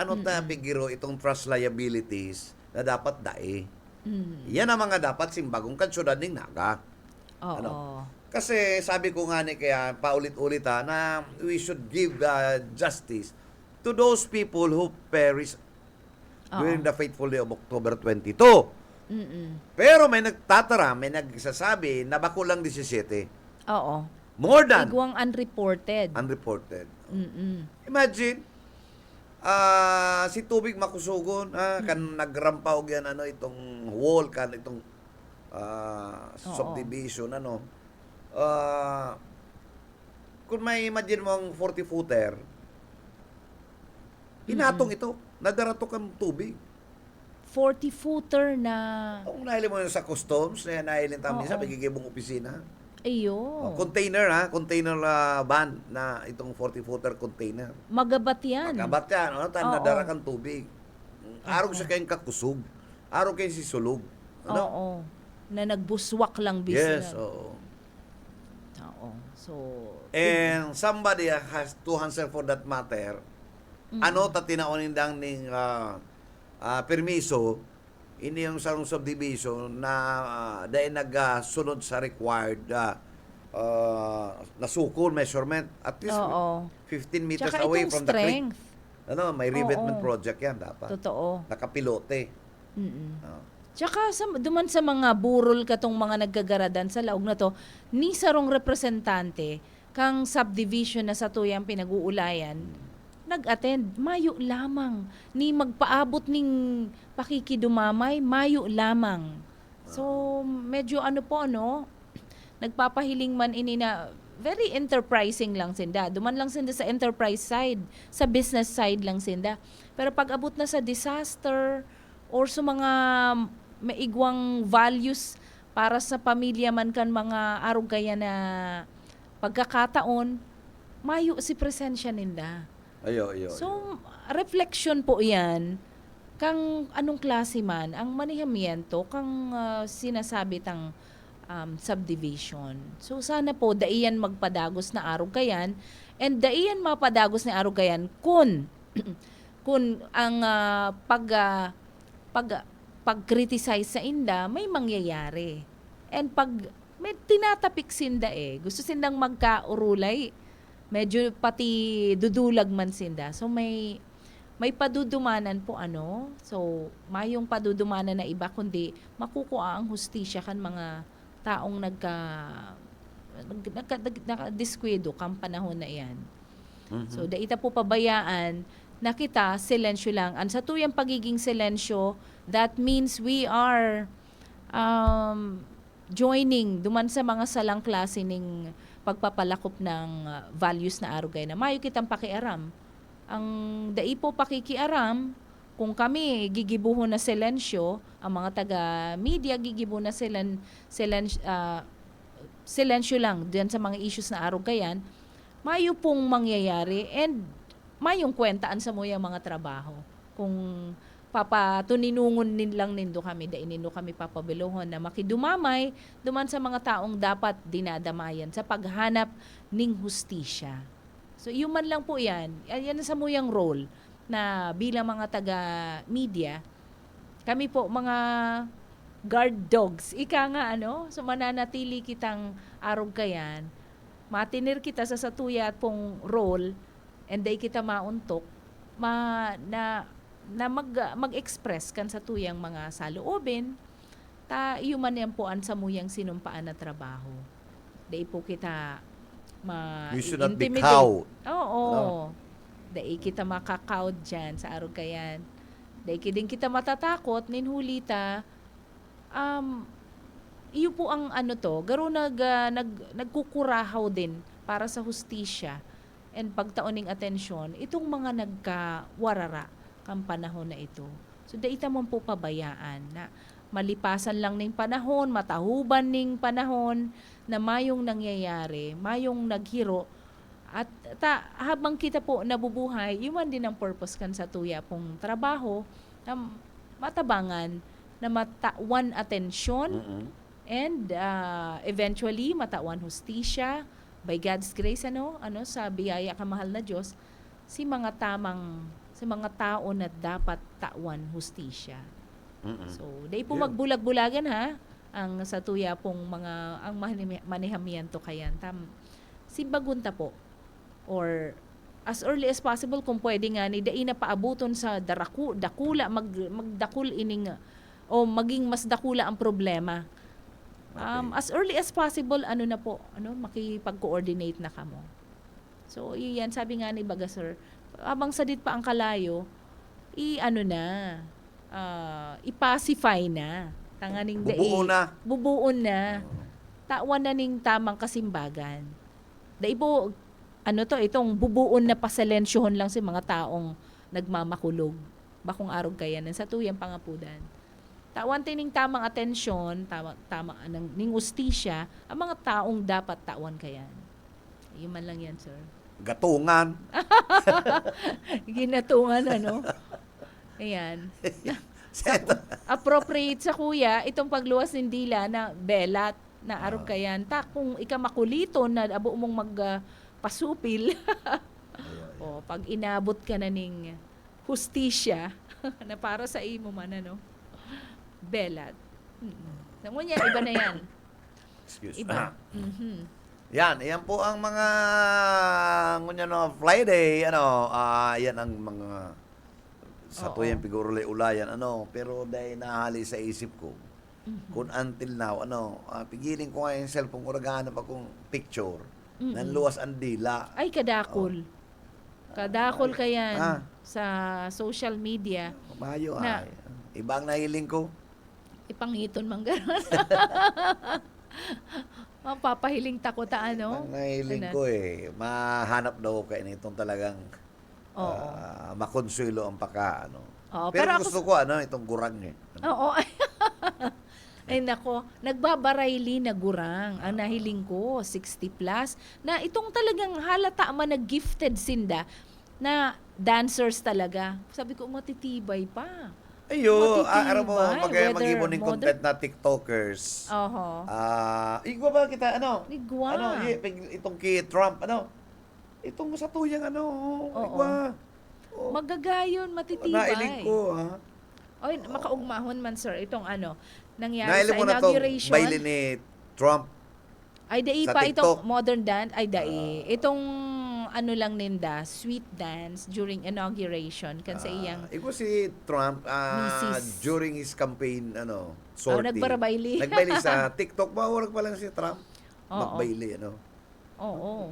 bigiro itong trust liabilities na dapat dae. Yan ang mga dapat simbagong kan syudad ning naga. Oo. Kasi sabi ko nga ni kaya paulit-ulit na we should give justice to those people who perished during the fateful day of October 22. Pero may nagtatara, may nagsasabi na bako lang 17. Oo. More than Igwang unreported. unreported. Mm-mm. Imagine, si Tubig Makusugon, kan nagrampaw yan, itong wall, kan itong subdivision, kung may imagine mo ang 40-footer, inatong ito, nadaratok ang tubig. 40-footer na... Kung nahili mo yun sa customs, nahilin tamo sa Oo. pagigibong opisina. Ayo. Container, container van na itong 40-footer container. Magabat yan. Makabat yan, Oo. nadara kang tubig. Araw siya kayong kakusog. Araw kayong sisulog. Oo. Na nagbuswak lang Yes, business. oo. Oo. So, And somebody has to answer for that matter. Ano ta tinaonindang ning permiso ini yung sarong subdivision na dahil nagsunod sa required na sukol measurement at least oo. 15 meters Tsaka away itong from the creek. strength. May revetment Oo. project yan dapat. Totoo. Nakapilote. Mm-mm. Oo. Tsaka duman sa mga burol katong mga naggagaradan sa laog na to, ni sarong representante kang subdivision na sa tuyang pinag-uulayan, nag-attend, mayo lamang. Ni magpaabot ning pakikidumamay, mayo lamang. So, medyo nagpapahiling man ini na very enterprising lang sinda. Duman lang sinda sa enterprise side, sa business side lang sinda. Pero pag abot na sa disaster or sa mga maigwang values para sa pamilya man kan mga arog kaya na pagkakataon, mayo si presensya ninda. Ayo. So, reflection po yan kang anong klase man ang manihamiento kang sinasabi tang subdivision. So, sana po daiyan magpadagos na arog kayan and daiyan mapadagos na arog kayan kung ang pag-criticize sa inda may mangyayari. And pag may tinatapik sinda gusto sindang magkaurulay, medyo pati dudulag man sinda. So may padudumanan po So mayong padudumanan na iba kundi makukuha ang hustisya kan mga taong nagka-diskwedo kang panahon na iyan. So daita po pabayaan na kita silensyo lang. Ang sa tuyang pagiging silensyo, that means we are joining duman sa mga salang klase ning pagpapalakop ng values na arugay na mayo kitang pakiaram. Ang dai po pakikiaram kung kami gigibuhon na silensyo, ang mga taga-media gigibo na silensyo lang diyan sa mga issues na arugayan, mayo pong mangyayari and mayong kwentaan sa moyang mga trabaho. Kung papatuninungon lang nindo kami, nindo kami papabiluhon na makidumamay duman sa mga taong dapat dinadamayan sa paghanap ning hustisya. So, yun man lang po yan. Yan sa moyang role na bilang mga taga-media, kami po mga guard dogs. Ika nga, so mananatili kitang arog kayan, matinir kita sa satuya pong role, and day kita mauntok, na mag-express kan sa tuyang mga saloobin, iuman yan po an sa muyang sinumpaan na trabaho. Day po kita You should not be intimidate. cowed. Oo. Day kita makakawd dyan sa arugayan. Day din kita matatakot, ninhulita, iyo po ang garo nagkukurahaw din para sa hustisya and pagtaoning atensyon, itong mga nagkawarara kang panahon na ito. So, daita mo po pabayaan na malipasan lang ning panahon, matahuban ning panahon na mayong nangyayari, mayong naghiro, at habang kita po nabubuhay, yun din ang purpose kan sa tuya pong trabaho na matabangan, na matawan atensyon, and eventually matawan hustisya by God's grace sa biyaya ka mahal na Diyos si mga tao na dapat tawan hustisya. So, day po magbulag-bulagan ang sa tuya pong mga ang manihamiento kayan simbagunta po or as early as possible kung pwede nga ni dai na paabuton sa dakula magdakul ining o maging mas dakula ang problema. As early as possible makipag-coordinate na kamo. So iyan sabi nga ni Baga sir, habang sadit pa ang kalayo, i-pacify na. Tanganing bubuon na. Tawan na ning tamang kasimbagan. Dai po itong bubuon na pasalensyohon lang si mga taong nagmamakulog. Bakong arog kaya sa tuyang pangapudan. Tawan tining tamang atensyon, tama ning ustisya, ang mga taong dapat tawan kayan. Yun man lang yan, sir. Gatungan. Ginatungan, Ayan. Appropriate sa kuya, itong pagluwas ng dila na belat na arog kayan. Kung ikamakulito na abo mong magpasupil, pag inabot ka na ning hustisya, na para sa imo man, belat. Namun yan, iba na yan. Excuse. Iba. Yan po ang mga Friday, yan ang mga sa tuyang pigurulay ulayan, pero dahil nahali sa isip ko, kung until now, pigilin ko nga yung cellphone ko, naghahanap akong picture, nanluwas ang dila. Ay, kadakol. Kadakol ka yan sa social media. Mayo ibang nahiling ko. Ipangiton man gano'n. Mapapahiling takot Ibang nahiling ko mahanap daw kayo nitong talagang makonsuelo ang paka, pero gusto ko, itong gurang Oo. Ay nako, nagbabarayli na gurang ang nahiling ko, 60 plus, na itong talagang halata man na gifted sinda na dancers talaga. Sabi ko, matitibay pa. Ayo, Matitibay. aram mo, mag-ibon ng Whether content na TikTokers. Igwa ba kita, Igwa. Itong kay Trump, itong sa tuyang, igwa. Magagayon, matitibay. Nailing ko, Oy, makaugmahon man, sir, itong nangyari Nailing sa mo na itong inauguration. baile ni Trump. Ay, dai sa pa TikTok. itong modern dance. Ay, dai. Itong lang ninda, sweet dance during inauguration. Kansa iyang Iko si Trump, Mrs. during his campaign, sortie. nagbarabailing. Nagbaili sa TikTok. Bawal pa lang si Trump. Oo. Magbaili, Oo.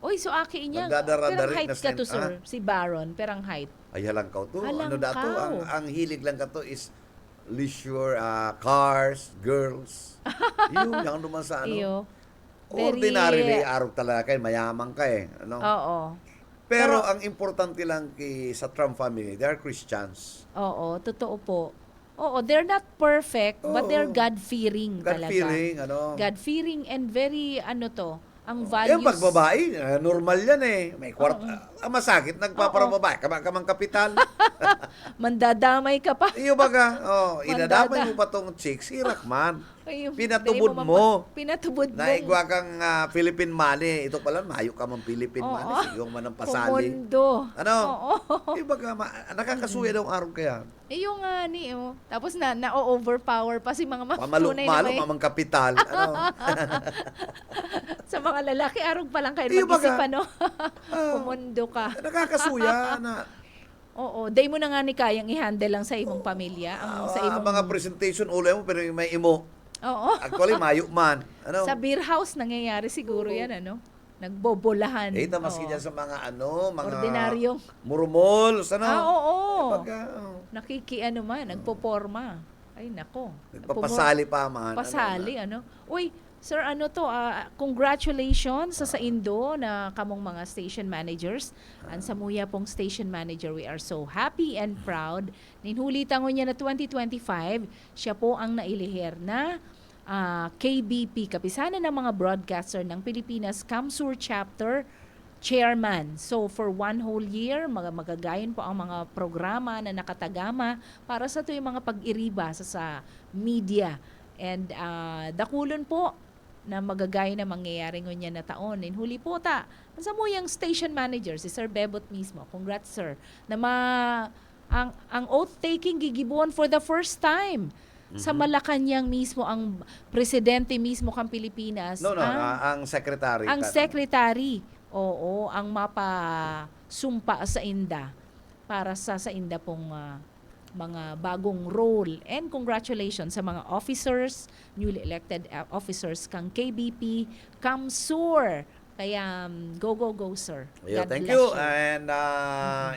Oy, so aki niya. Nagdadara-dari Perang height na ka to, sen- sir. Si Baron, perang height. Ay, halang ka to. Halang Dato, kaw. ang hilig lang ka to is leisure, cars, girls. Yung naman sa Iyo. Very- ordinary araw talaga kayo, mayaman ka Oo. Pero ang importante lang sa Trump family, they are Christians. Oo, totoo po. Oo, they're not perfect, but they're Oo. God-fearing talaga. God-feeling, God-fearing and very, ang values. Yung pagbabae, normal yan May kwarta. Masakit, nagpaparababae. Kamang kapital. Mandadamay ka pa. Iyo baga, inadamay mo pa tong chicks, hirak man. Ay, Pinatubod di mo. Pinatubod mo. Naigwa kang Philippine money. Ito pala, mayo ka mang Philippine Oo. money. Sigong man ang pasali. Kumundo. Oo. Ibaga, nakakasuya daw ang araw kaya. Yung nga tapos na-overpower pa si mga tunay na Malo, may, mamang kapital. sa mga lalaki, arog pa lang kayo Iyo baga. mag-isipan, Kumundo ka. Nakakasuya na. Oo, day mo na nga ni kayang i-handle lang sa imong pamilya, ang sa imong mga presentation, ulo mo, pero may imo. Oo. Actually, mayo man. Sa beer house nangyayari siguro yan, Nagbobolahan. Ito, maski Oo. dyan sa mga mga Ordinaryong. murmols, Oo. Pagka, Nagpoporma. Ay, nako. nagpapasali pa man. Pasali, Uy, sir, congratulations sa Indo na kamong mga station managers. Ang samuya pong station manager, we are so happy and proud. Ninhulitan ko niya na 2025, siya po ang nailihir na KBP, Kapisanan ng mga Broadcaster ng Pilipinas, Kamsur Chapter Chairman. So, for one whole year, magagayon po ang mga programa na nakatagama para sa ito yung mga pag-iriba sa media. And dakulon po na magagayon na mangyayari ngunyan na taon. Huli po ang samuyang station manager, si Sir Bebot mismo. Congrats, sir. Na ang oath-taking gigibuan for the first time Sa Malacanang mismo, ang presidente mismo ng Pilipinas, No, ang secretary. ang secretary, oo, ang mapasumpa sa INDA para sa INDA pong mga bagong role. And congratulations sa mga officers, newly elected officers kang KBP, Kamsur. Kaya go, sir. Yeah, God thank bless you. And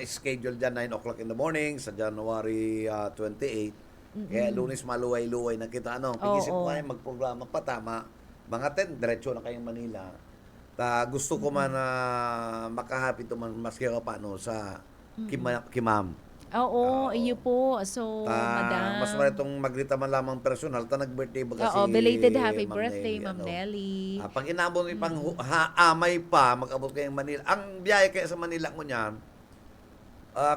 schedule dyan 9 o'clock in the morning sa January 28. Kaya Lunes maluway-luway na kita. Pigisip ko kayo magprograma pa, tama. Mga 10, diretso na kayong Manila. Gusto ko man makahapit man maski ka paano sa Kimam. Oo, iyo po. So, madam. Mas maritong magrita man lamang personal, nag-birthday ba kasi belated happy Ma'am birthday, Nelly, Ma'am Nelly. pag inabot mo pang amay pa, mag-abot kayong Manila. Ang biyahe kayo sa Manila ko niyan,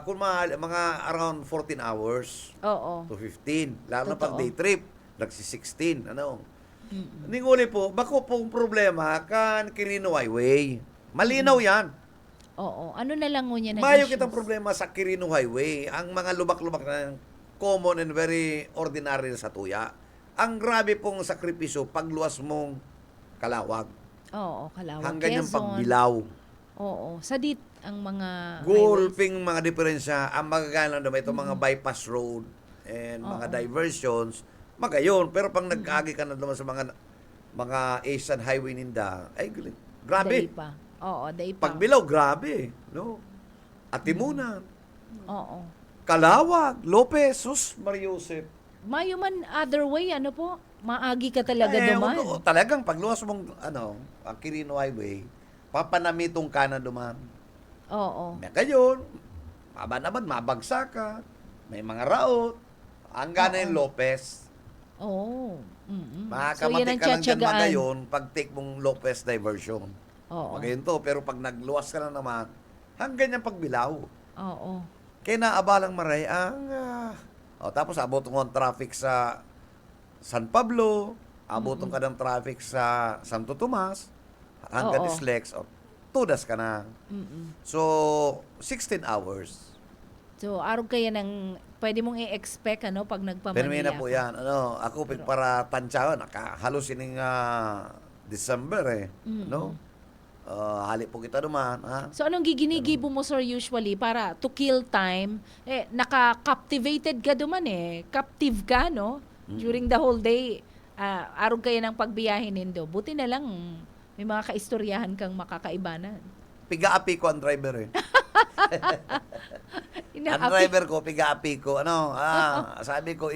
kung mga around 14 hours Oo. to 15. Lalo na pag Totoo. day trip, nagsi-16. Ninguli po, bako pong problema kan Quirino Highway. Malinaw yan. Oo. Ano na lang niya na Mayo issues? kitang problema sa Quirino Highway. Ang mga lubak-lubak na common and very ordinary sa tuya. Ang grabe pong sakripisyo pagluwas mong Kalawag. Oo, Kalawag, Hanggang yung Quezon. pagbilaw. Oo. Sadit ang mga highways. Gulping mga diferensya. Ang magagana lang naman itong mga bypass road and mga diversions. Magayon. Pero pag nag-agi ka na naman sa mga Asian highway ninda, ay grabe. Day pa. Oo, day pa. Pagbilaw, grabe. No? Atimunan. Oo. Kalawag, Lopez, Sus, Mariusep. Mayo man other way, ano po? Maagi ka talaga duman. Talagang pagluwas mong ang Quirino Highway, papanamitong ka na duman. Oo. May kayon, naman, mabagsak ka, may mga raot, hanggang na yung Lopez. Oo. Mm-mm. Makakamatik ka lang dyan tiyatsagaan. magayon pag take mong Lopez diversion. Oo. Magayon to, pero pag nagluwas ka na naman, hanggang yung pagbilaw. Oo. Kaya naabalang maray ang tapos abot ng traffic sa San Pablo, abotong ka ng traffic sa Santo Tomas, hanggang Oo. Islex, tudas ka na. Mm-mm. So, 16 hours. So, araw kaya ng pwede mong i-expect pag nagpamanila Pero may na po ka. yan. Ako para tansyawan, halos ining December no? Hali po kita naman, ha? So, anong giginigibo mo, sir, usually para to kill time? Naka-captivated ka duman Captive ka, no? During the whole day, araw kaya ng pagbiyahin nindo. Buti na lang, may mga kaistoryahan kang makakaibanan. Piga-api ko ang driver Ang driver ko, piga-api ko. Sabi ko,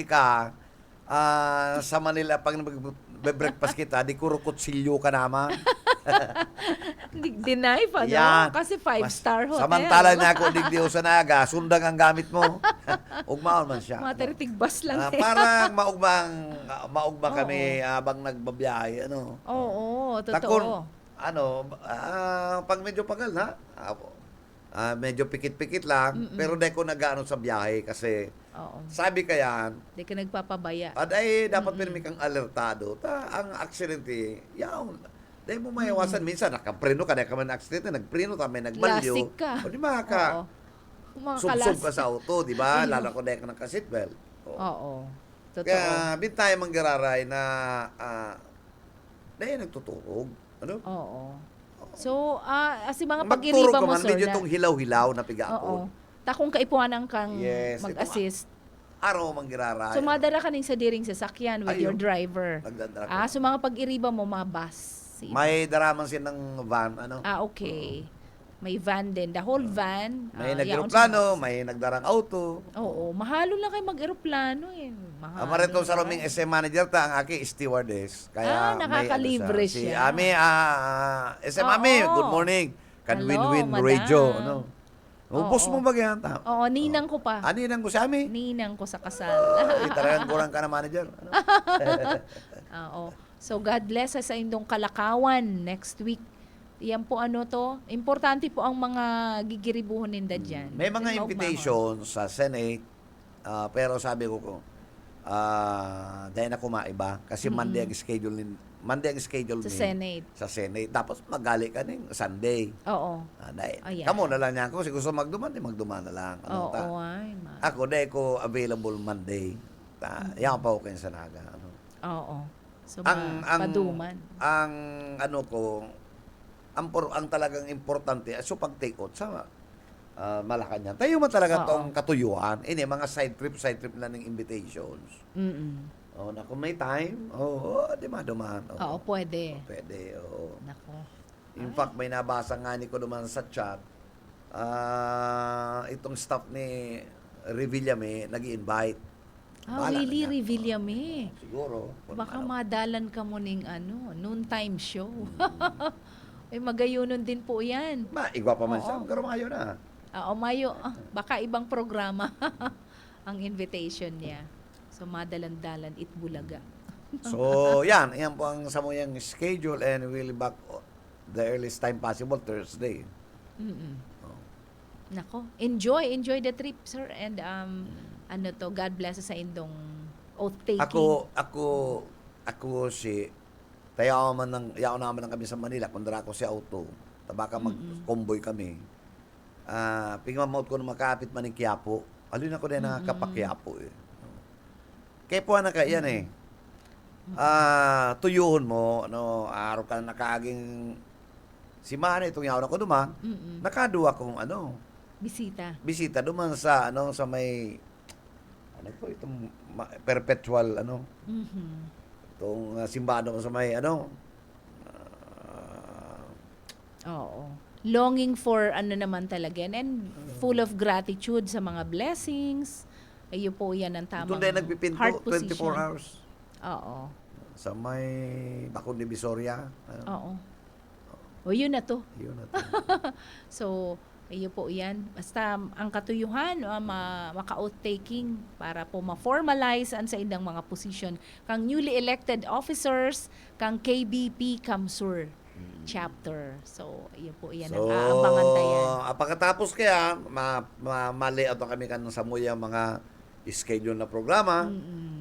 sa Manila, pag breakfast kita, di kurukutsilyo ka naman. Deny pa, no? Yan. Kasi 5-star hotel. Samantala niya ako, digdiyo sa naga, sundang ang gamit mo. Ugmaon man siya. Materitig bus lang Parang maugma kami habang nagbabiyahe. Oo, Takon, totoo. pag medyo pagal na, medyo pikit-pikit lang, pero di ko nag-ano sa biyahe kasi Oo. sabi kaya, Di ka nagpapabaya. dapat pinamik kang alertado. Ang aksidente, dahil mo maiwasan, minsan nakapreno ka, dahil ka man aksidente, nagpreno ka, may nagbalyo. Lasik ka. O di ba ka, Oo. Mga sub-sub ka kalasik. sa auto, di ba? Lalo ko dahil ka naka-seatbelt. Oo. Totoo. Kaya, bintay manggararay na, dahil nagtuturog. Oo. So, si mga Magturog pag-iriba ka mo, man, sir, medyo na, itong hilaw-hilaw na oo. piga-apon. Takong kaipuanan kang Yes, mag-assist. Araw manggararay. So, madara ka ning sa diring sasakyan with your Ayun. driver. Nagdadala ko. So mga pag-iriba mo, mga bus. May daraman siya ng van, Okay. May van din. The whole van. May yaon nag-aeroplano, sa- may nagdarang auto. Oo. Mahalo lang kayo mag-aeroplano Mahalo. Marito sa lang. roming SM manager ta, ang aki stewardess. Kaya nakakalibre Si siya. Ami, SM Oo. Ami, good morning. Can Hello, win-win madam. radio. Ubus Oo. mo ba yan? Ninang ko pa. Aninang ko si Ami? Ninang ko sa kasal. Talagang kurang ka na manager. Oo. So God bless us sa indong Kalakawan next week. Yan po importante po ang mga gigiribuhon ninda dyan. May mga Maugmahon. invitations sa Senate, pero sabi ko, dahil na kumaiba, kasi Monday ang schedule Sa Senate. sa Senate. Tapos magali ka ng Sunday. Oo. Dahil, Ayan. kamo na lang niya ako. Kung gusto magduman, magduman na lang. Oo, Ta? ay. Ako, dahil ko available Monday. yan pa ako sa naga. Ano. Oo. So, Ang paduman. ang ano ko, ang talagang importante so pag take out sa Malacanang. Tayo man talaga Oo. tong katuyuan. Ini mga side trip lang ng invitations. Oh, na kung may time, di maduman. Oo, pwede. Pwede, oo. Nako. In fact, may nabasa nga ni ko naman sa chat, itong staff ni Revillame nag-i-invite. Bahala Really, na niya. Revillame. Siguro. Baka madalan ka mo ning noontime show. Ay, magayunon din po yan. Igwa pa man Oo. siya. Pero mayo na. Mayo, baka ibang programa ang invitation niya. So, madalan-dalan, Itbulaga. So, yan. Yan po ang samuyang schedule and we'll be back the earliest time possible, Thursday. Nako, enjoy the trip, sir. And God bless sa indong oath-taking. Ako si tayo naman kami sa Manila kung dara ko si auto. Tabaka mag-convoy kami. Pingmamot ko na makapit man ng Quiapo. Alin ako din nakakapakiapo eh. Kaya po na kaya yan eh. Tuyuhon mo, araw ka na nakaaging si Manny, itong yaw na ko duman, nakaduwa kong bisita duman sa sa may itong perpetual itong simbahan sa may Oo. Longing for naman talaga yan. And full of gratitude sa mga blessings. Ayun po yan ang tamang itong din nagpipinto heart 24 position. hours Oo. sa may Bakong Divisoria. Oo. O yun na to. Yun na to. So, ayun po yan. Basta ang katuyuhan, maka-oath-taking para po ma-formalize ang sa indang mga position. Kang newly elected officers, kang KBP Kamsur chapter. So, ayun po yan. So, Aabangan tayo. pagkatapos kaya, ma-layout na kami kanang samuya mga schedule na programa.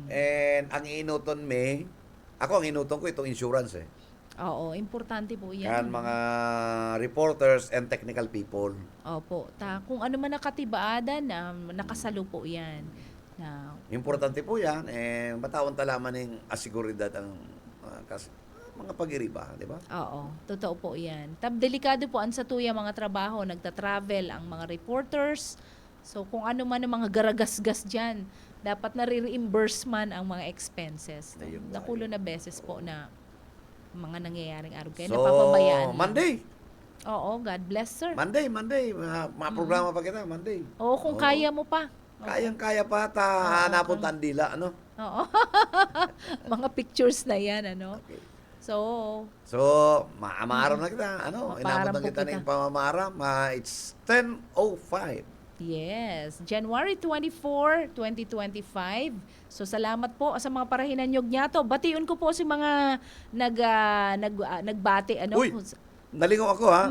And ang inuton ang inuton ko itong insurance eh. Oo, importante po yan. Kan mga reporters and technical people. Opo. Kung ano man nakatibaadan, nakasalo po yan. Importante po yan. Matawon talaman ng asiguridad ang mga pag-iriba, di ba? Oo, totoo po yan. Delikado po ang sa tuya mga trabaho, nagta-travel ang mga reporters. So kung ano man ang mga garagasgas dyan, dapat na-reimburse man ang mga expenses. Ayun nga, Nakulo na beses po na mga nangyayaring araw kayo, So, napapabayaan lang. Monday. Oo, God bless, sir. Monday. Mga programa pa kita, Monday. Oo, kung kaya mo pa. Kayang-kaya pa hanapon tandila, Oo. Mga pictures na yan, Okay. So, maamaram na kita. Inabot na Maparam po kita kita. ng pamamaram. It's 10:05. yes, January 24, 2025. So salamat po sa mga parahinanyog niya to. Batiun ko po si mga nagbati Uy, nalingaw ako ha.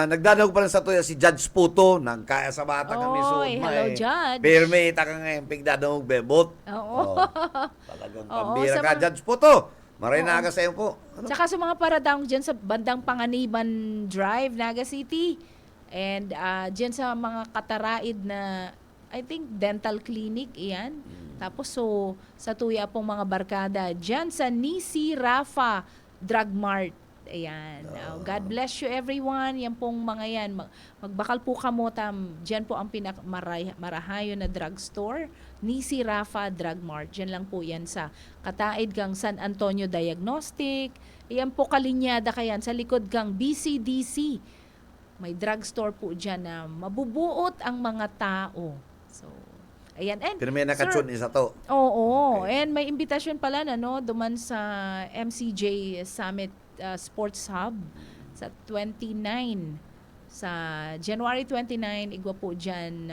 Nagdanaog pa rin sa tuya si Judge Puto. Nagkaya sa bata kami. Oy, hello, Judge. Pero may taka ngayon pigdanaog bebot. Oo. Talagang Oo, pambira sa ka, mga- Judge Puto. Maray na ka sa iyo po. Tsaka sa mga paradaong dyan sa bandang Panganiban Drive, Naga City. And dyan sa mga kataraid na, I think, dental clinic, iyan. Tapos sa tuya pong mga barkada, dyan sa Nisi Rafa Drug Mart. Ayan. God bless you everyone. Yan pong mga yan. Magbakal po kamo dyan po ang marahayo na drugstore. Nisi Rafa Drug Mart. Dyan lang po yan sa kataid kang San Antonio Diagnostic. Ayan po kalinyada kayan sa likod kang BCDC. May drugstore po dyan na mabubuot ang mga tao. So, ayan. And, Pero may nakatune isa to. Oo. Okay. And may imbitasyon pala duman sa MCJ Summit Sports Hub sa 29. Sa January 29, igwa po dyan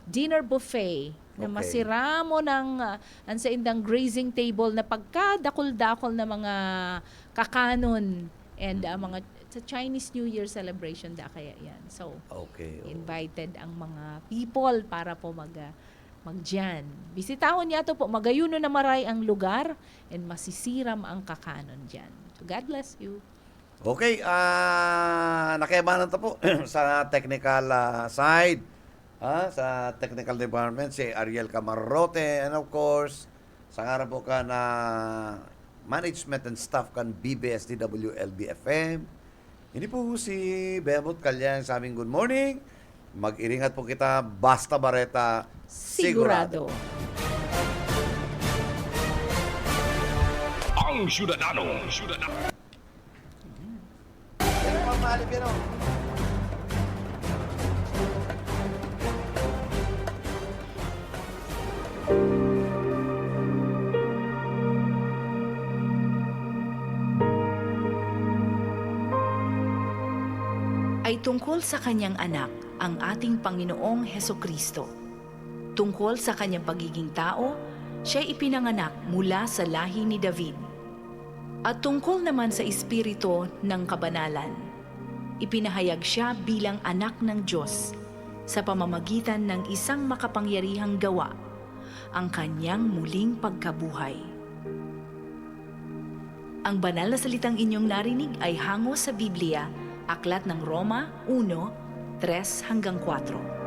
dinner buffet na Okay. masiramo ng ang sa indang grazing table na pagkadakol-dakol na mga kakanon and mga sa Chinese New Year celebration da kaya yan. So, Okay. invited ang mga people para po magdyan. Bisitahon niya to po, magayuno na maray ang lugar and masisiram ang kakanon dyan. So God bless you. Okay, nakiyabanan to po sa technical side. sa technical department, si Ariel Camarote, and of course, sa nga po ka na management and staff kan BBSDWLB-FM. Hindi po si Bebot Kalyang sa aming good morning. Mag-iringat po kita, basta bareta, sigurado. Ang Syudadano. Yan ang mahalip yan, oh. Ay tungkol sa kanyang anak, ang ating Panginoong Hesukristo. Tungkol sa kanyang pagiging tao, siya ipinanganak mula sa lahi ni David. At tungkol naman sa espiritu ng kabanalan, ipinahayag siya bilang anak ng Diyos sa pamamagitan ng isang makapangyarihang gawa, ang kanyang muling pagkabuhay. Ang banal na salitang inyong narinig ay hango sa Biblia, Aklat ng Roma 1:3-4.